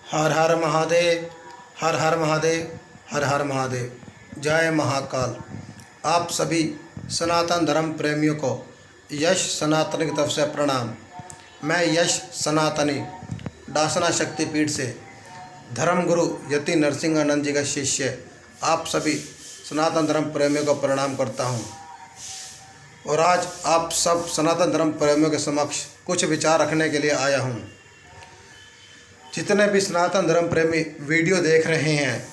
हर हर महादेव, हर हर महादेव, हर हर महादेव। जय महाकाल। आप सभी सनातन धर्म प्रेमियों को यश सनातन की तरफ से प्रणाम। मैं यश सनातनी डासना शक्तिपीठ से धर्मगुरु यति नरसिंहानंद जी का शिष्य आप सभी सनातन धर्म प्रेमियों को प्रणाम करता हूँ। और आज आप सब सनातन धर्म प्रेमियों के समक्ष कुछ विचार रखने के लिए आया हूँ। जितने भी सनातन धर्म प्रेमी वीडियो देख रहे हैं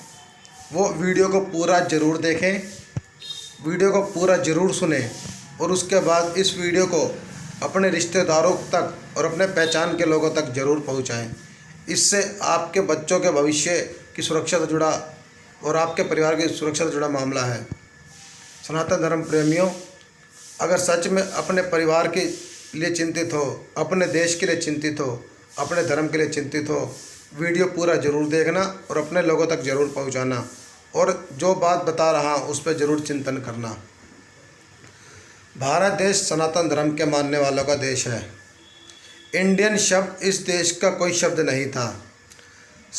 वो वीडियो को पूरा ज़रूर देखें, वीडियो को पूरा ज़रूर सुने और उसके बाद इस वीडियो को अपने रिश्तेदारों तक और अपने पहचान के लोगों तक ज़रूर पहुंचाएं। इससे आपके बच्चों के भविष्य की सुरक्षा से जुड़ा और आपके परिवार की सुरक्षा से जुड़ा मामला है। सनातन धर्म प्रेमियों, अगर सच में अपने परिवार के लिए चिंतित हो, अपने देश के लिए चिंतित हो, अपने धर्म के लिए चिंतित हो, वीडियो पूरा ज़रूर देखना और अपने लोगों तक ज़रूर पहुंचाना और जो बात बता रहा हूँ उस पर ज़रूर चिंतन करना। भारत देश सनातन धर्म के मानने वालों का देश है। इंडियन शब्द इस देश का कोई शब्द नहीं था।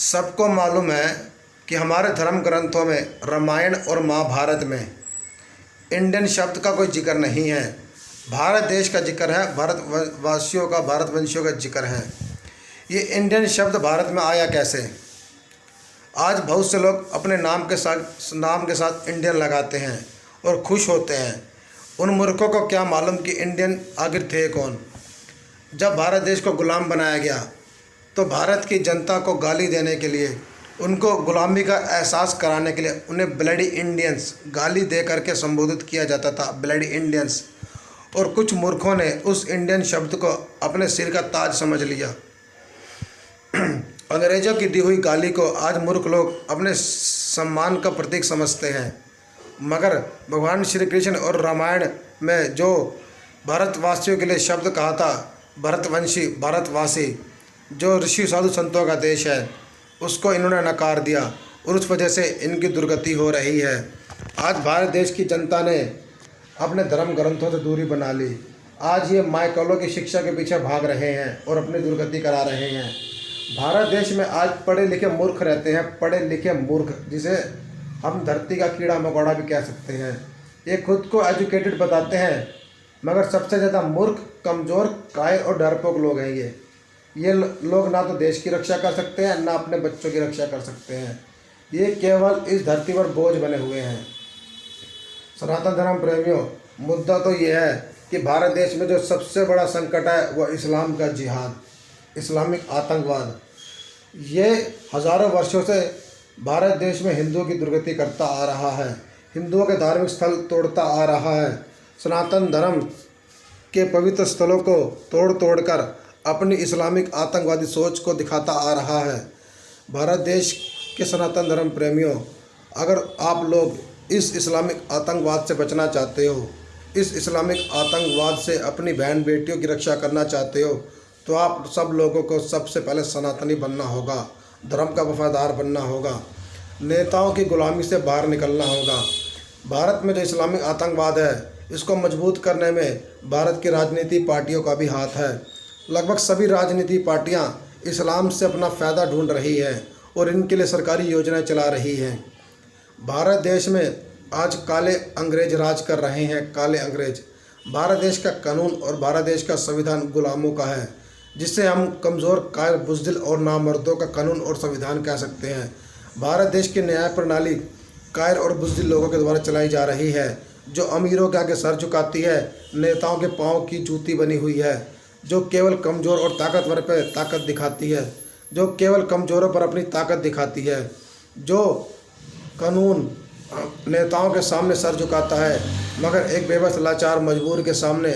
सबको मालूम है कि हमारे धर्म ग्रंथों में रामायण और महाभारत में इंडियन शब्द का कोई जिक्र नहीं है। भारत देश का जिक्र है, भारतवासियों का, भारतवंशियों का जिक्र है। ये इंडियन शब्द भारत में आया कैसे? आज बहुत से लोग अपने नाम के साथ इंडियन लगाते हैं और खुश होते हैं। उन मूर्खों को क्या मालूम कि इंडियन आखिर थे कौन। जब भारत देश को गुलाम बनाया गया तो भारत की जनता को गाली देने के लिए, उनको गुलामी का एहसास कराने के लिए उन्हें ब्लडी इंडियंस गाली दे करके संबोधित किया जाता था, ब्लडी इंडियंस। और कुछ मूर्खों ने उस इंडियन शब्द को अपने सिर का ताज समझ लिया। अंग्रेज़ों की दी हुई गाली को आज मूर्ख लोग अपने सम्मान का प्रतीक समझते हैं। मगर भगवान श्री कृष्ण और रामायण में जो भारतवासियों के लिए शब्द कहा था, भरतवंशी, भारतवासी, जो ऋषि साधु संतों का देश है, उसको इन्होंने नकार दिया और उस वजह से इनकी दुर्गति हो रही है। आज भारत देश की जनता ने अपने धर्म ग्रंथों से दूरी बना ली। आज ये माइकलों की शिक्षा के पीछे भाग रहे हैं और अपनी दुर्गति करा रहे हैं। भारत देश में आज पढ़े लिखे मूर्ख रहते हैं, पढ़े लिखे मूर्ख, जिसे हम धरती का कीड़ा मकोड़ा भी कह सकते हैं। ये खुद को एजुकेटेड बताते हैं मगर सबसे ज़्यादा मूर्ख, कमज़ोर, कायर और डरपोक लोग हैं। ये लोग ना तो देश की रक्षा कर सकते हैं, ना अपने बच्चों की रक्षा कर सकते हैं। ये केवल इस धरती पर बोझ बने हुए हैं। सनातन धर्म प्रेमियों, मुद्दा तो ये है कि भारत देश में जो सबसे बड़ा संकट है वह इस्लाम का जिहाद, इस्लामिक आतंकवाद। ये हज़ारों वर्षों से भारत देश में हिंदुओं की दुर्गति करता आ रहा है, हिंदुओं के धार्मिक स्थल तोड़ता आ रहा है, सनातन धर्म के पवित्र स्थलों को तोड़ कर अपनी इस्लामिक आतंकवादी सोच को दिखाता आ रहा है। भारत देश के सनातन धर्म प्रेमियों, अगर आप लोग इस इस्लामिक आतंकवाद से बचना चाहते हो, इस इस्लामिक आतंकवाद से अपनी बहन बेटियों की रक्षा करना चाहते हो, तो आप सब लोगों को सबसे पहले सनातनी बनना होगा, धर्म का वफादार बनना होगा, नेताओं की गुलामी से बाहर निकलना होगा। भारत में जो इस्लामिक आतंकवाद है, इसको मजबूत करने में भारत की राजनीति पार्टियों का भी हाथ है। लगभग सभी राजनीति पार्टियां इस्लाम से अपना फ़ायदा ढूंढ रही है और इनके लिए सरकारी योजनाएं चला रही हैं। भारत देश में आज काले अंग्रेज राज कर रहे हैं, काले अंग्रेज। भारत देश का कानून और भारत देश का संविधान गुलामों का है, जिससे हम कमज़ोर, कायर, बुज़दिल और नामर्दों का कानून और संविधान कह सकते हैं। भारत देश की न्याय प्रणाली कायर और बुज़दिल लोगों के द्वारा चलाई जा रही है, जो अमीरों के आगे सर झुकाती है, नेताओं के पाँव की जूती बनी हुई है, जो केवल कमज़ोर और ताकतवर पर ताकत दिखाती है, जो केवल कमज़ोरों पर अपनी ताकत दिखाती है, जो कानून नेताओं के सामने सर झुकाता है मगर एक बेबस लाचार मजबूर के सामने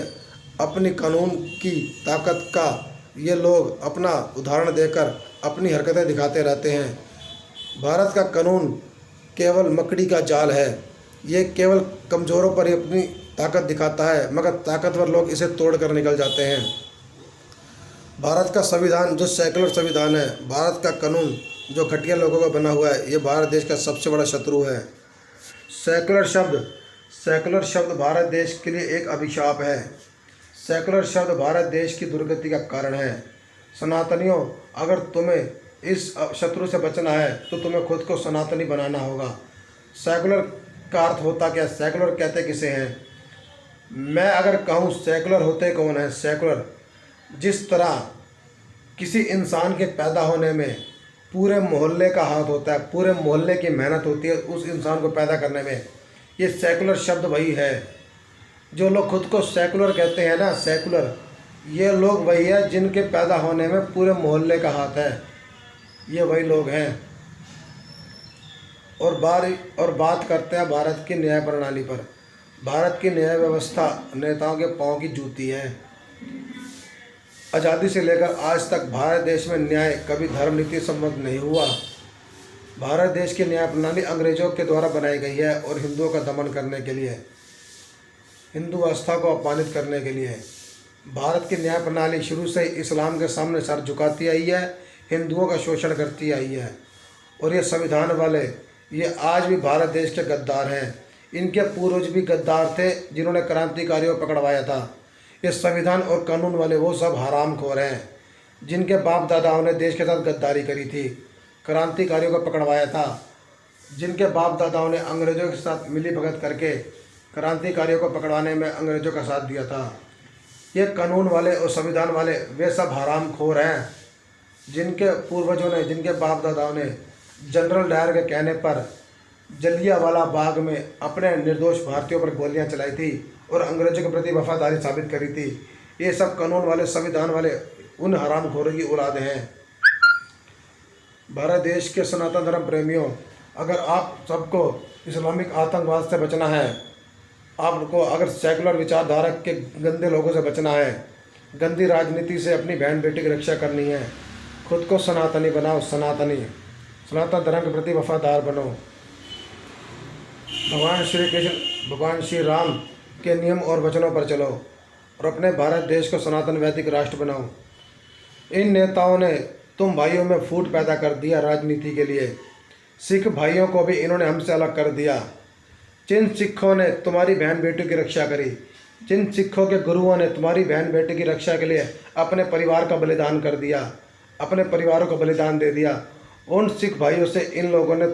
अपनी कानून की ताकत का ये लोग अपना उदाहरण देकर अपनी हरकतें दिखाते रहते हैं। भारत का कानून केवल मकड़ी का जाल है। ये केवल कमज़ोरों पर ही अपनी ताकत दिखाता है मगर ताकतवर लोग इसे तोड़ कर निकल जाते हैं। भारत का संविधान जो सेकुलर संविधान है, भारत का कानून जो घटिया लोगों का बना हुआ है, ये भारत देश का सबसे बड़ा शत्रु है। सेकुलर शब्द भारत देश के लिए एक अभिशाप है। सेकुलर शब्द भारत देश की दुर्गति का कारण है। सनातनियों, अगर तुम्हें इस शत्रु से बचना है तो तुम्हें खुद को सनातनी बनाना होगा। सेकुलर का अर्थ होता क्या? सेकुलर कहते किसे हैं? मैं अगर कहूँ सेकुलर होते कौन है? सेकुलर जिस तरह किसी इंसान के पैदा होने में पूरे मोहल्ले का हाथ होता है, पूरे मोहल्ले की मेहनत होती है उस इंसान को पैदा करने में, ये सेकुलर शब्द वही है। जो लोग खुद को सेकुलर कहते हैं ना, सेकुलर, ये लोग वही है जिनके पैदा होने में पूरे मोहल्ले का हाथ है, ये वही लोग हैं। और बात करते हैं भारत की न्याय प्रणाली पर। भारत की न्याय व्यवस्था नेताओं के पांव की जूती है। आज़ादी से लेकर आज तक भारत देश में न्याय कभी धर्म नीति सम्मत नहीं हुआ। भारत देश की न्याय प्रणाली अंग्रेजों के द्वारा बनाई गई है और हिंदुओं का दमन करने के लिए, हिंदू आस्था को अपमानित करने के लिए। भारत की न्याय प्रणाली शुरू से इस्लाम के सामने सर झुकाती आई है, हिंदुओं का शोषण करती आई है। और ये संविधान वाले, ये आज भी भारत देश के गद्दार हैं। इनके पूर्वज भी गद्दार थे जिन्होंने क्रांतिकारियों को पकड़वाया था। ये संविधान और कानून वाले वो सब हरामखोर हैं जिनके बाप दादाओं ने देश के साथ गद्दारी करी थी, क्रांतिकारियों को पकड़वाया था, जिनके बाप दादाओं ने अंग्रेज़ों के साथ मिली भगत करके क्रांतिकारियों को पकड़वाने में अंग्रेज़ों का साथ दिया था। ये कानून वाले और संविधान वाले वे सब हरामखोर हैं जिनके पूर्वजों ने, जिनके बाप दादाओं ने जनरल डायर के कहने पर जलियांवाला बाग में अपने निर्दोष भारतीयों पर गोलियां चलाई थी और अंग्रेजों के प्रति वफादारी साबित करी थी। ये सब कानून वाले, संविधान वाले उन हरामखोरों की औलाद हैं। भारत देश के सनातन धर्म प्रेमियों, अगर आप सबको इस्लामिक आतंकवाद से बचना है, आपको अगर सेकुलर विचारधारा के गंदे लोगों से बचना है, गंदी राजनीति से अपनी बहन बेटी की रक्षा करनी है, खुद को सनातनी बनाओ, सनातन धर्म के प्रति वफादार बनो। भगवान श्री कृष्ण, भगवान श्री राम के नियम और वचनों पर चलो और अपने भारत देश को सनातन वैदिक राष्ट्र बनाओ। इन नेताओं ने तुम भाइयों में फूट पैदा कर दिया राजनीति के लिए। सिख भाइयों को भी इन्होंने हमसे अलग कर दिया। जिन सिखों ने तुम्हारी बहन बेटी की रक्षा करी, जिन सिखों के गुरुओं ने तुम्हारी बहन बेटी की रक्षा के लिए अपने परिवार का बलिदान कर दिया, अपने परिवारों को बलिदान दे दिया, उन सिख भाइयों से इन लोगों ने,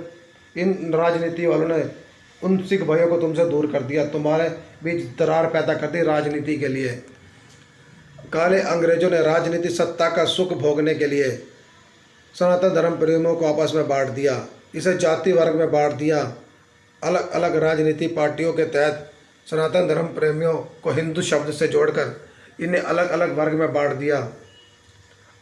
इन राजनीति वालों ने उन सिख भाइयों को तुमसे दूर कर दिया, तुम्हारे बीच दरार पैदा कर दी राजनीति के लिए। काले अंग्रेजों ने राजनीति सत्ता का सुख भोगने के लिए सनातन धर्म प्रेमियों को आपस में बांट दिया, इसे जाति वर्ग में बांट दिया। अलग अलग राजनीति पार्टियों के तहत सनातन धर्म प्रेमियों को हिंदू शब्द से जोड़कर इन्हें अलग अलग वर्ग में बांट दिया।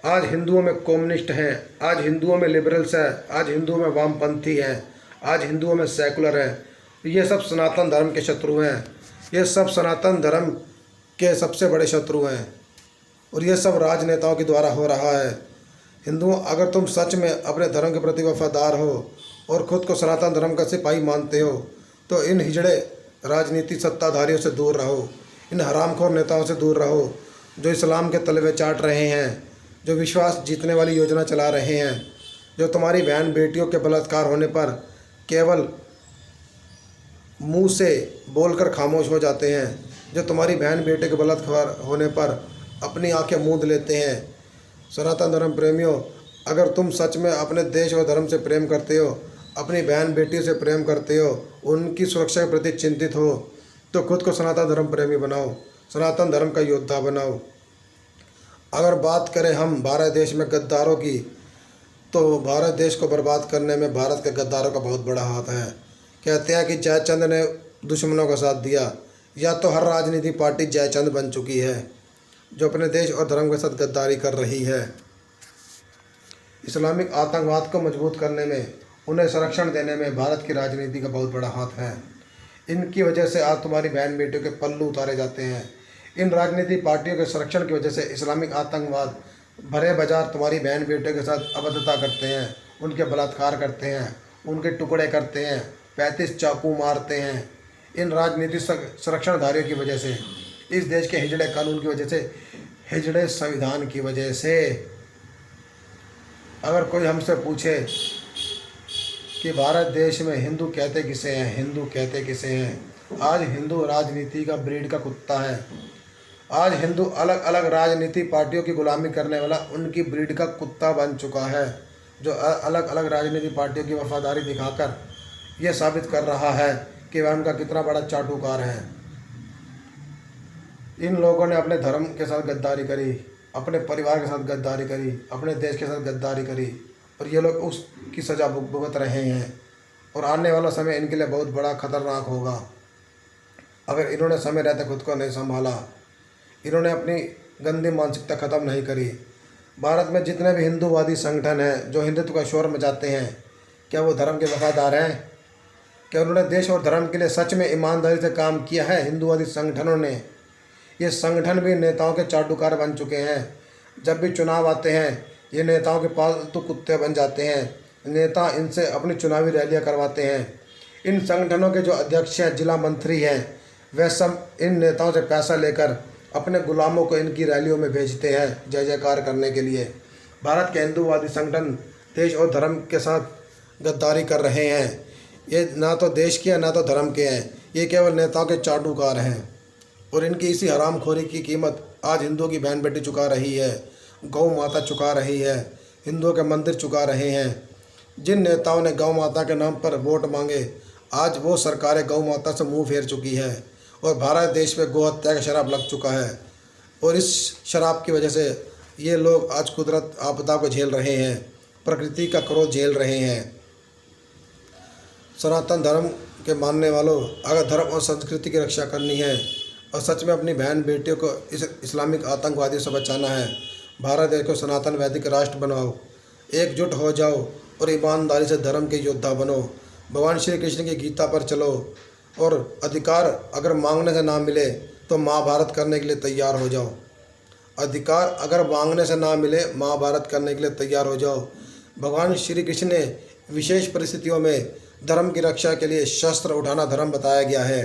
आज हिंदुओं में कम्युनिस्ट हैं, आज हिंदुओं में लिबरल्स हैं, आज हिंदुओं में वामपंथी हैं, आज हिंदुओं में सेकुलर हैं। ये सब सनातन धर्म के शत्रु हैं, ये सब सनातन धर्म के सबसे बड़े शत्रु हैं और ये सब राजनेताओं के द्वारा हो रहा है। हिंदुओं, अगर तुम सच में अपने धर्म के प्रति वफादार हो और ख़ुद को सनातन धर्म का सिपाही मानते हो तो इन हिजड़े राजनीति सत्ताधारियों से दूर रहो, इन हरामखोर नेताओं से दूर रहो जो इस्लाम के तलवे चाट रहे हैं, जो विश्वास जीतने वाली योजना चला रहे हैं, जो तुम्हारी बहन बेटियों के बलात्कार होने पर केवल मुंह से बोलकर खामोश हो जाते हैं, जो तुम्हारी बहन बेटे के बलात्कार होने पर अपनी आंखें मूंद लेते हैं। सनातन धर्म प्रेमियों, अगर तुम सच में अपने देश और धर्म से प्रेम करते हो, अपनी बहन बेटी से प्रेम करते हो, उनकी सुरक्षा के प्रति चिंतित हो, तो खुद को सनातन धर्म प्रेमी बनाओ, सनातन धर्म का योद्धा बनाओ। अगर बात करें हम भारत देश में गद्दारों की, तो भारत देश को बर्बाद करने में भारत के गद्दारों का बहुत बड़ा हाथ है। कहते हैं कि जयचंद ने दुश्मनों का साथ दिया, या तो हर राजनीति पार्टी जयचंद बन चुकी है जो अपने देश और धर्म के साथ गद्दारी कर रही है। इस्लामिक आतंकवाद को मजबूत करने में, उन्हें संरक्षण देने में भारत की राजनीति का बहुत बड़ा हाथ है। इनकी वजह से आज तुम्हारी बहन बेटियों के पल्लू उतारे जाते हैं। इन राजनीतिक पार्टियों के संरक्षण की वजह से इस्लामिक आतंकवाद भरे बाजार तुम्हारी बहन बेटियों के साथ अभद्रता करते हैं, उनके बलात्कार करते हैं, उनके टुकड़े करते हैं, 35 चाकू मारते हैं। इन राजनीतिक संरक्षणधारियों की वजह से, इस देश के हिजड़े कानून की वजह से, हिजड़े संविधान की वजह से। अगर कोई हमसे पूछे कि भारत देश में हिंदू कहते किसे हैं, हिंदू कहते किसे हैं, आज हिंदू राजनीति का ब्रीड का कुत्ता है। आज हिंदू अलग अलग राजनीति पार्टियों की गुलामी करने वाला उनकी ब्रीड का कुत्ता बन चुका है। जो अलग अलग राजनीतिक पार्टियों की वफादारी दिखाकर ये साबित कर रहा है कि वह उनका कितना बड़ा चाटुकार है। इन लोगों ने अपने धर्म के साथ गद्दारी करी, अपने परिवार के साथ गद्दारी करी, अपने देश के साथ गद्दारी करी, और ये लोग उसकी सज़ा भुगत रहे हैं। और आने वाला समय इनके लिए बहुत बड़ा खतरनाक होगा अगर इन्होंने समय रहते खुद को नहीं संभाला, इन्होंने अपनी गंदी मानसिकता ख़त्म नहीं करी। भारत में जितने भी हिंदूवादी संगठन हैं जो हिंदुत्व का शोर मचाते हैं, क्या वो धर्म के वफादार हैं? क्या उन्होंने देश और धर्म के लिए सच में ईमानदारी से काम किया है? हिंदूवादी संगठनों ने, ये संगठन भी नेताओं के चाटुकार बन चुके हैं। जब भी चुनाव आते हैं ये नेताओं के पालतू कुत्ते बन जाते हैं। नेता इनसे अपनी चुनावी रैलियां करवाते हैं। इन संगठनों के जो अध्यक्ष हैं, जिला मंत्री हैं, वह सब इन नेताओं से पैसा लेकर अपने गुलामों को इनकी रैलियों में भेजते हैं जय जयकार करने के लिए। भारत के हिंदूवादी संगठन देश और धर्म के साथ गद्दारी कर रहे हैं। ये ना तो देश के हैं ना तो धर्म के हैं, ये केवल नेताओं के चाटुकार हैं। और इनकी इसी हरामखोरी की कीमत आज हिंदुओं की बहन बेटी चुका रही है, गौ माता चुका रही है, हिंदुओं के मंदिर चुका रहे हैं। जिन नेताओं ने गौ माता के नाम पर वोट मांगे, आज वो सरकारें गौ माता से मुंह फेर चुकी है और भारत देश में गोहत्या का शराब लग चुका है। और इस शराब की वजह से ये लोग आज कुदरत आपदा को झेल रहे हैं, प्रकृति का क्रोध झेल रहे हैं। सनातन धर्म के मानने वालों, अगर धर्म और संस्कृति की रक्षा करनी है और सच में अपनी बहन बेटियों को इस इस्लामिक आतंकवादियों से बचाना है, भारत देश को सनातन वैदिक राष्ट्र बनाओ, एकजुट हो जाओ और ईमानदारी से धर्म के योद्धा बनो। भगवान श्री कृष्ण की गीता पर चलो और अधिकार अगर मांगने से ना मिले तो महाभारत करने के लिए तैयार हो जाओ। अधिकार अगर मांगने से ना मिले, महाभारत करने के लिए तैयार हो जाओ। भगवान श्री कृष्ण ने विशेष परिस्थितियों में धर्म की रक्षा के लिए शस्त्र उठाना धर्म बताया गया है।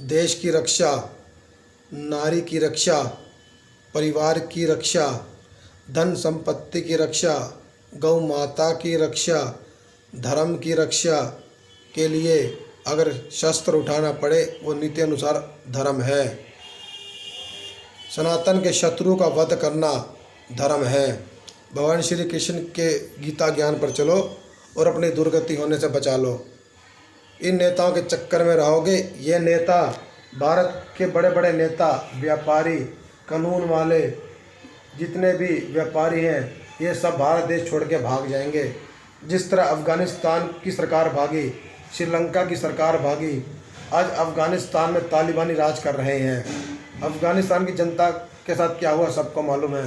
देश की रक्षा, नारी की रक्षा, परिवार की रक्षा, धन संपत्ति की रक्षा, गौ माता की रक्षा, धर्म की रक्षा के लिए अगर शस्त्र उठाना पड़े वो नीति अनुसार धर्म है। सनातन के शत्रु का वध करना धर्म है। भगवान श्री कृष्ण के गीता ज्ञान पर चलो और अपनी दुर्गति होने से बचा लो। इन नेताओं के चक्कर में रहोगे, ये नेता, भारत के बड़े बड़े नेता, व्यापारी, कानून वाले, जितने भी व्यापारी हैं, ये सब भारत देश छोड़ के भाग जाएंगे। जिस तरह अफ़गानिस्तान की सरकार भागी, श्रीलंका की सरकार भागी, आज अफ़गानिस्तान में तालिबानी राज कर रहे हैं। अफ़गानिस्तान की जनता के साथ क्या हुआ सबको मालूम है।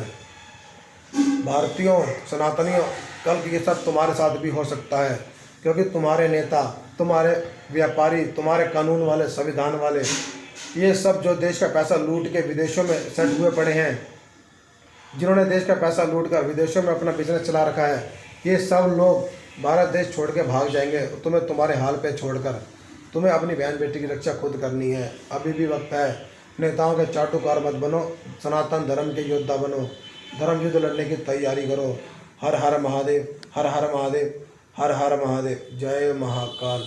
भारतीयों, सनातनियों, कल ये सब तुम्हारे साथ भी हो सकता है, क्योंकि तुम्हारे नेता, तुम्हारे व्यापारी, तुम्हारे कानून वाले, संविधान वाले, ये सब जो देश का पैसा लूट के विदेशों में सेट हुए पड़े हैं, जिन्होंने देश का पैसा लूट कर विदेशों में अपना बिजनेस चला रखा है, ये सब लोग भारत देश छोड़ के भाग जाएंगे। तुम्हें तुम्हारे हाल पे छोड़कर तुम्हें अपनी बहन बेटी की रक्षा खुद करनी है। अभी भी वक्त है। नेताओं के चाटुकार मत बनो, सनातन धर्म के योद्धा बनो, धर्म युद्ध लड़ने की तैयारी करो। हर हर महादेव, हर हर महादेव, हर हर महादेव, जय महाकाल।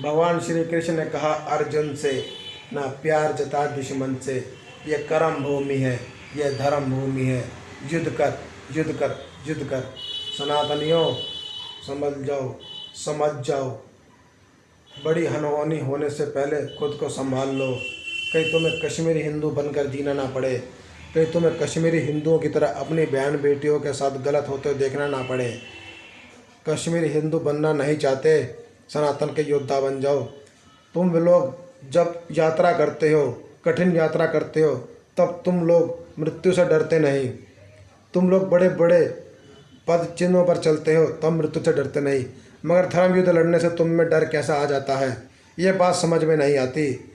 भगवान श्री कृष्ण ने कहा अर्जुन से, ना प्यार जता दुश्मन से, ये कर्म भूमि है, ये धर्म भूमि है। युद्ध कर, युद्ध कर, युद्ध कर। सनातनियों समझ जाओ, समझ जाओ, बड़ी अनहोनी होने से पहले खुद को संभाल लो। कहीं तुम्हें कश्मीरी हिंदू बनकर जीना ना पड़े, कहीं तुम्हें कश्मीरी हिंदुओं की तरह अपनी बहन बेटियों के साथ गलत होते हुए देखना ना पड़े। कश्मीरी हिंदू बनना नहीं चाहते, सनातन के योद्धा बन जाओ। तुम लोग जब यात्रा करते हो, कठिन यात्रा करते हो, तब तुम लोग मृत्यु से डरते नहीं। तुम लोग बड़े बड़े पद चिन्हों पर चलते हो, तब मृत्यु से डरते नहीं। मगर धर्म युद्ध लड़ने से तुम में डर कैसा आ जाता है, ये बात समझ में नहीं आती।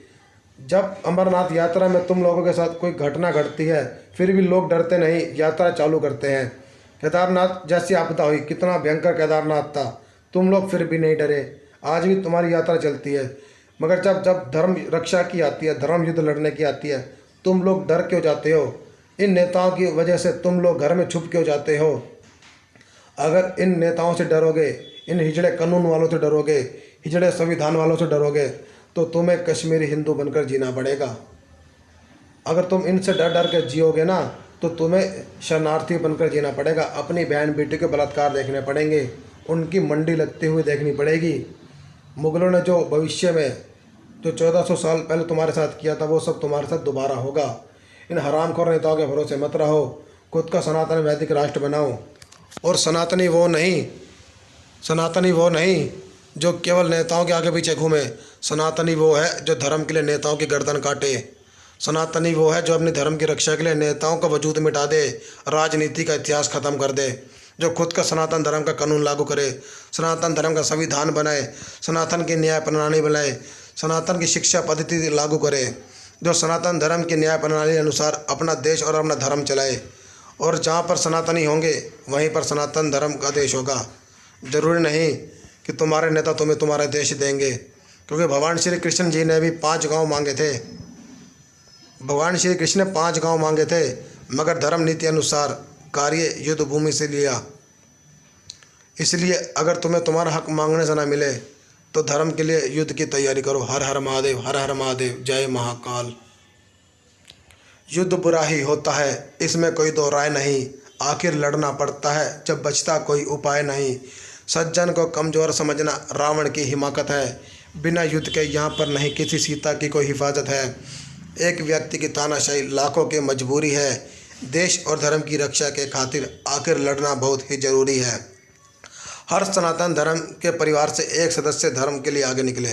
जब अमरनाथ यात्रा में तुम लोगों के साथ कोई घटना घटती है, फिर भी लोग डरते नहीं, यात्रा चालू करते हैं। केदारनाथ जैसी आपदा हुई, कितना भयंकर केदारनाथ था, तुम लोग फिर भी नहीं डरे। आज भी तुम्हारी यात्रा चलती है। मगर जब जब धर्म रक्षा की आती है, धर्म युद्ध लड़ने की आती है, तुम लोग डर क्यों जाते हो? इन नेताओं की वजह से तुम लोग घर में छुप क्यों जाते हो? अगर इन नेताओं से डरोगे, इन हिजड़े कानून वालों से डरोगे, हिजड़े संविधान वालों से डरोगे, तो तुम्हें कश्मीरी हिंदू बनकर जीना पड़ेगा। अगर तुम इनसे डर डर के जियोगे ना, तो तुम्हें शरणार्थी बनकर जीना पड़ेगा। अपनी बहन बेटी के बलात्कार देखने पड़ेंगे, उनकी मंडी लगती हुई देखनी पड़ेगी। मुगलों ने जो भविष्य में जो 1400 साल पहले तुम्हारे साथ किया था वो सब तुम्हारे साथ दोबारा होगा। इन हरामखोर नेताओं के भरोसे मत रहो, खुद का सनातन वैदिक राष्ट्र बनाओ। और सनातनी वो नहीं जो केवल नेताओं के आगे पीछे घूमे। सनातनी वो है जो धर्म के लिए नेताओं की गर्दन काटे। सनातनी वो है जो अपने धर्म की रक्षा के लिए नेताओं का वजूद मिटा दे, राजनीति का इतिहास खत्म कर दे, जो खुद का सनातन धर्म का कानून लागू करे, सनातन धर्म का संविधान बनाए, सनातन की न्याय प्रणाली बनाए, सनातन की शिक्षा पद्धति लागू करे, जो सनातन धर्म की न्याय प्रणाली अनुसार अपना देश और अपना धर्म चलाए। और जहाँ पर सनातनी होंगे वहीं पर सनातन धर्म का देश होगा। जरूरी नहीं कि तुम्हारे नेता तुम्हें तुम्हारा देश देंगे, क्योंकि भगवान श्री कृष्ण जी ने भी 5 गांव मांगे थे। भगवान श्री कृष्ण ने 5 गांव मांगे थे, मगर धर्म नीति अनुसार कार्य युद्ध भूमि से लिया। इसलिए अगर तुम्हें तुम्हारा हक मांगने से ना मिले तो धर्म के लिए युद्ध की तैयारी करो। हर हर महादेव, हर हर महादेव, जय महाकाल। युद्ध बुरा ही होता है, इसमें कोई दो राय नहीं। आखिर लड़ना पड़ता है जब बचता कोई उपाय नहीं। सज्जन को कमज़ोर समझना रावण की हिमाकत है। बिना युद्ध के यहाँ पर नहीं किसी सीता की कोई हिफाजत है। एक व्यक्ति की तानाशाही लाखों की मजबूरी है। देश और धर्म की रक्षा के खातिर आखिर लड़ना बहुत ही ज़रूरी है। हर सनातन धर्म के परिवार से एक सदस्य धर्म के लिए आगे निकले।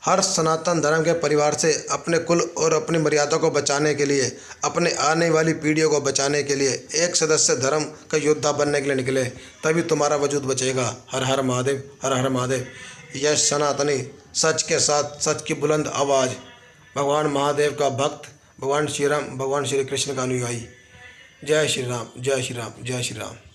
हर सनातन धर्म के परिवार से अपने कुल और अपनी मर्यादा को बचाने के लिए, अपने आने वाली पीढ़ियों को बचाने के लिए एक सदस्य धर्म का योद्धा बनने के लिए निकले, तभी तुम्हारा वजूद बचेगा। हर हर महादेव, हर हर महादेव। यह सनातनी सच के साथ सच की बुलंद आवाज़, भगवान महादेव का भक्त, भगवान श्री राम, भगवान श्री कृष्ण का अनुयायी। जय श्री राम, जय श्री राम, जय श्री राम।